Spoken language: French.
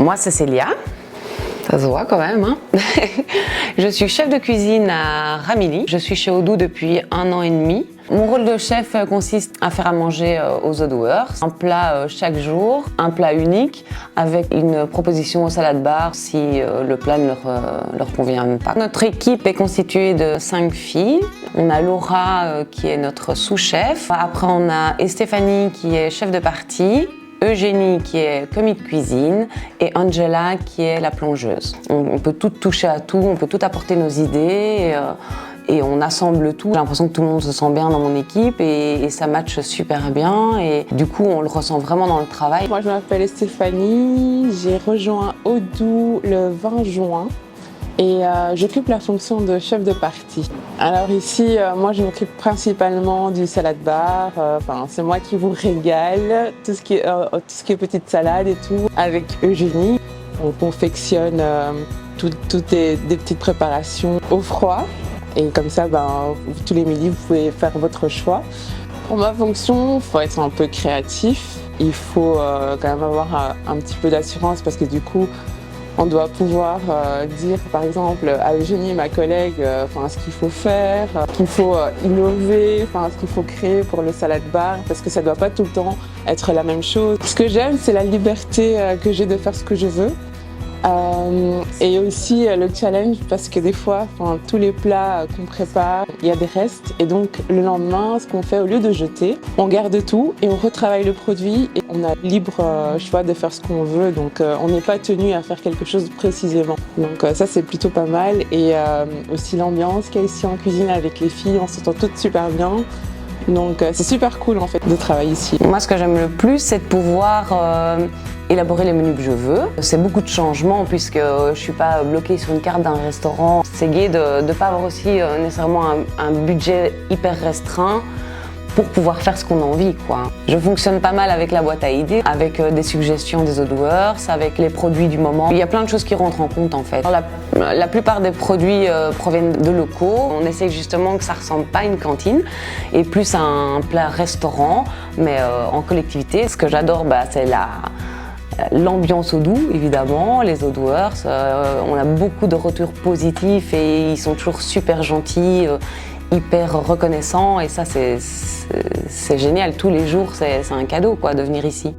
Moi, c'est Célia. Ça se voit quand même, hein. Je suis chef de cuisine à Ramilly. Je suis chez Odoo depuis 1 an et demi. Mon rôle de chef consiste à faire à manger aux Odooers. Un plat chaque jour, un plat unique, avec une proposition au salad bar si le plat ne leur convient pas. Notre équipe est constituée de 5 filles. On a Laura qui est notre sous-chef. Après, on a Stéphanie qui est chef de partie. Eugénie qui est commis de cuisine et Angela qui est la plongeuse. On peut tout toucher à tout, on peut tout apporter nos idées et on assemble tout. J'ai l'impression que tout le monde se sent bien dans mon équipe et ça matche super bien et du coup on le ressent vraiment dans le travail. Moi je m'appelle Stéphanie, j'ai rejoint Odoo le 20 juin. Et j'occupe la fonction de chef de partie. Alors ici, moi je m'occupe principalement du salad bar. C'est moi qui vous régale, tout ce qui est petite salade et tout. Avec Eugénie, on confectionne toutes des petites préparations au froid. Et comme ça, tous les midis, vous pouvez faire votre choix. Pour ma fonction, il faut être un peu créatif. Il faut quand même avoir un petit peu d'assurance parce que du coup, on doit pouvoir dire, par exemple, à Eugénie, ma collègue, ce qu'il faut faire, qu'il faut innover, ce qu'il faut créer pour le salad bar, parce que ça ne doit pas tout le temps être la même chose. Ce que j'aime, c'est la liberté que j'ai de faire ce que je veux. Et aussi le challenge, parce que des fois, tous les plats qu'on prépare, il y a des restes. Et donc, le lendemain, ce qu'on fait, au lieu de jeter, on garde tout et on retravaille le produit. Et on a libre choix de faire ce qu'on veut. Donc, on n'est pas tenu à faire quelque chose précisément. Donc, ça, c'est plutôt pas mal. Et aussi l'ambiance qu'il y a ici en cuisine avec les filles, on s'entend toutes super bien. Donc, c'est super cool, en fait, de travailler ici. Moi, ce que j'aime le plus, c'est de pouvoir élaborer les menus que je veux. C'est beaucoup de changements puisque je ne suis pas bloquée sur une carte d'un restaurant. C'est gai de ne pas avoir aussi nécessairement un budget hyper restreint pour pouvoir faire ce qu'on a envie, quoi. Je fonctionne pas mal avec la boîte à idées, avec des suggestions des Odooers, avec les produits du moment. Il y a plein de choses qui rentrent en compte en fait. La plupart des produits proviennent de locaux. On essaye justement que ça ressemble pas à une cantine et plus à un plat restaurant, mais en collectivité. Ce que j'adore, c'est l'ambiance Odoo, évidemment, les Odooers. On a beaucoup de retours positifs et ils sont toujours super gentils, hyper reconnaissants et ça c'est génial. Tous les jours, c'est un cadeau quoi, de venir ici.